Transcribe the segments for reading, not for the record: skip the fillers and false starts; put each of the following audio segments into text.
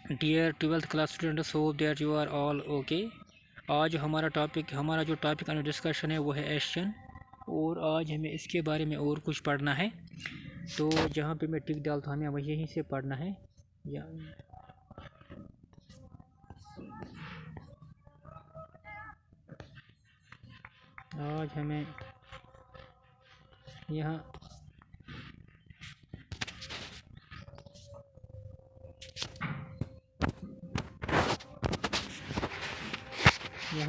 Dear 12th class students, hope that you are all okay. आज हमारा जो topic under discussion है वो है एशियन, और आज हमें इसके बारे में और कुछ पढ़ना है। तो जहाँ पे मैं टिक डालता हूँ हमें वही यहीं से पढ़ना है। या आज हमें यहाँ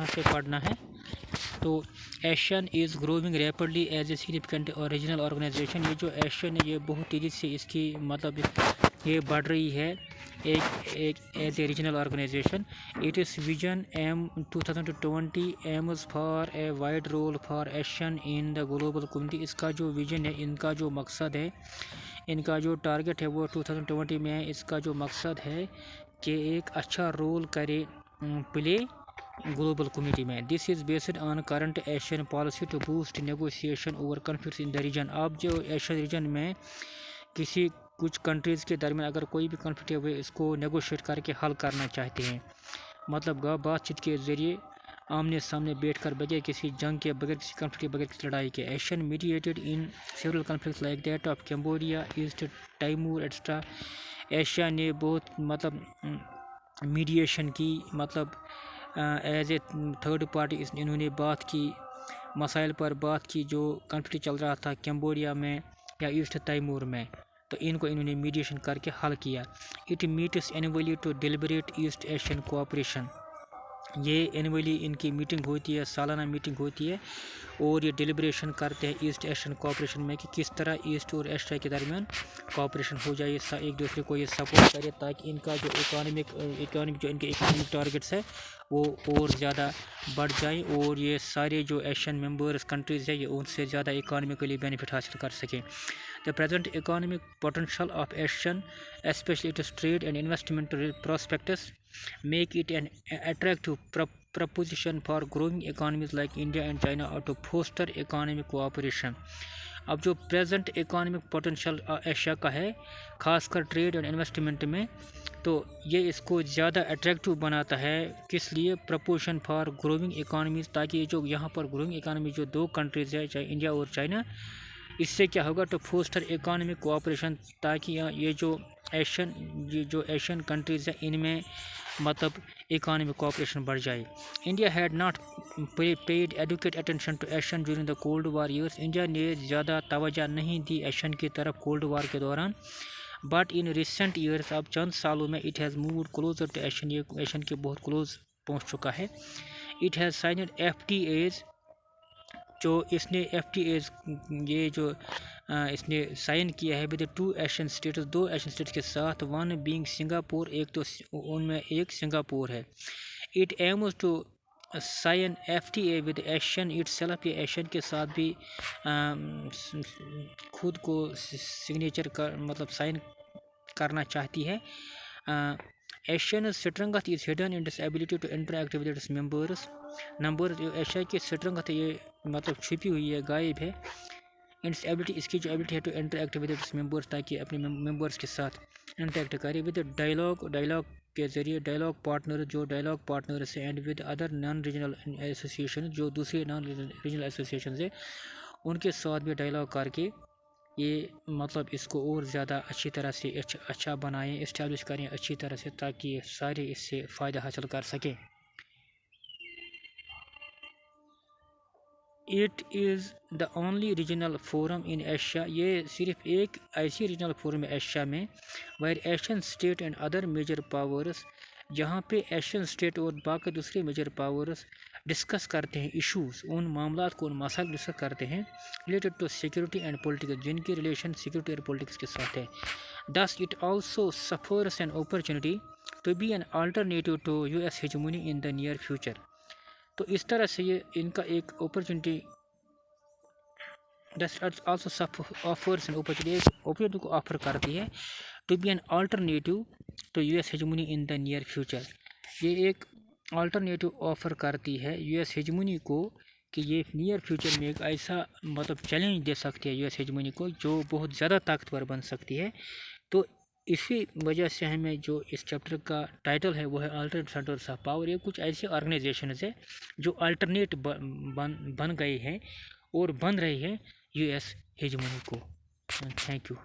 से पढ़ना है। तो ASEAN is growing rapidly as a significant और रीजनल ऑर्गेनाइजेशन। ये जो एशियन है ये बहुत तेज़ी से इसकी मतलब ये बढ़ रही है एक as a regional organisation. It is vision um 2020 aims for a wide role for ASEAN in the global community. इसका जो विजन है, इनका जो मकसद है, इनका जो टारगेट है वो 2020 में है। इसका जो मकसद है कि एक अच्छा रोल करे प्ले ग्लोबल कम्युनिटी में। This is based on current ASEAN policy to boost negotiation over conflicts in the region. अब जो एशियन रीजन में किसी कुछ कंट्रीज़ के दरमियान अगर कोई भी कन्फ्लिक्ट है वो इसको नेगोशिएट करके हल करना चाहते हैं, मतलब बातचीत के ज़रिए आमने सामने बैठकर, बगैर किसी जंग के, बगैर किसी कन्फ्लिक्ट के, बगैर किसी लड़ाई के। ASEAN mediated in several conflicts like that of Cambodia, East Timor extra. Asia ने बहुत मतलब मीडिएशन की, मतलब एज ए थर्ड पार्टी इन्होंने बात की, मसाइल पर बात की जो कन्फ्लिक्ट चल रहा था कैम्बोडिया में या ईस्ट तैमूर में, तो इनको इन्होंने मीडिएशन करके हल किया। It meets annually to deliberate east Asian cooperation. ये एनुअली इनकी मीटिंग होती है, सालाना मीटिंग होती है, और ये डिलिब्रेशन करते हैं ईस्ट एशियन कोऑपरेशन में कि किस तरह ईस्ट और एशिया के दरमियान कोऑपरेशन हो जाए, एक दूसरे को ये सपोर्ट करे, ताकि इनका जो इकोनॉमिक जो इनके इकोनॉमिक टारगेट्स है वो और ज़्यादा बढ़ जाए, और ये सारे जो एशियन मेंबर्स कंट्रीज़ है ये उनसे ज़्यादा इकोनॉमिकली बेनिफिट हासिल कर सकें। The present economic potential of Asian, especially its trade and investment prospects, make it an attractive proposition for growing economies like India and China or to foster economic cooperation. अब जो present economic potential Asia का है, खासकर trade और investment में, तो ये इसको ज़्यादा अट्रैक्टिव बनाता है। किस लिए? प्रपोर्शन फॉर ग्रोइंग इकोनॉमीज़, ताकि ये जो यहाँ पर ग्रोइंग इकोनॉमी जो दो कंट्रीज़ है, चाहे इंडिया और चाइना, इससे क्या होगा? तो फोस्टर इकोनॉमिक कोऑपरेशन, ताकि ये जो एशियन कंट्रीज़ है इनमें मतलब इकोनॉमिक कोऑपरेशन बढ़ जाए। India had not paid adequate attention to ASEAN during the cold war years. India ने ज़्यादा तवज्जो नहीं दी एशियन की तरफ कोल्ड वार के दौरान, बट इन रिसेंट ईयर्स, अब चंद सालों में, it has moved closer to ASEAN, ये एशियन के बहुत क्लोज पहुँच चुका है। इट हैज़ साइनड FTAs, जो इसने FTAs ये जो इसने साइन किया है with 2 Asian states, 2 Asian states के साथ, वन बीइंग सिंगापुर, एक तो उनमें एक सिंगापुर है। It aims to sign FTA with ASEAN itself, ये एशियन के साथ भी खुद को सिग्नेचर कर मतलब साइन करना चाहती है। ASEAN strength is hidden in this ability to interact with its members. Number जो एशिया की स्ट्रेंथ है ये मतलब छिपी हुई है, गायब है। इट्स एबिलिटी, इसकी जो एबिलिटी है to interact with its members, ताकि अपने मेंबर्स के साथ इंटरैक्ट करे विद डायलॉग के ज़रिए, डायलॉग पार्टनर जो डायलॉग पार्टनर्स है, and with other non regional association, जो दूसरे नॉन रीजनल एसोसिएशन है उनके साथ भी डायलॉग करके ये मतलब इसको और ज़्यादा अच्छी तरह से अच्छा बनाएं, इस्टेब्लिश करें अच्छी तरह से, ताकि ये सारे इससे फ़ायदा हासिल कर सकें। It is the only regional forum in Asia, ये सिर्फ एक ऐसी रीजनल फोरम है एशिया में, where ASEAN state and other major powers, जहाँ पे एशियन स्टेट और बाकी दूसरे मेजर पावर्स डिस्कस करते हैं इश्यूज़, उन मामलात को, उन मसाइल डिस्कस करते हैं related to security and politics, जिनकी रिलेशन सिक्योरिटी और पॉलिटिक्स के साथ है। Thus it also suffers an opportunity to be an alternative to US hegemony in the near future. तो इस तरह से ये इनका एक अपॉर्चुनिटी ऑफर्स एन अपॉर्चुनिटी को ऑफर करती है to be an alternative to US hegemony in the near future. ये एक अल्टरनेटिव ऑफर करती है US हेजेमनी को कि ये नियर फ्यूचर में एक ऐसा मतलब चैलेंज दे सकती है US हेजेमनी को जो बहुत ज़्यादा ताकतवर बन सकती है। तो اسی وجہ سے ہمیں جو اس چیپٹر کا ٹائٹل ہے وہ ہے آلٹرنیٹ سینٹرس آف پاور. یہ کچھ ایسی آرگنائزیشنز ہے جو الٹرنیٹ بن گئی ہیں اور بن رہی ہے یو ایس ہیجمونی کو. Thank you.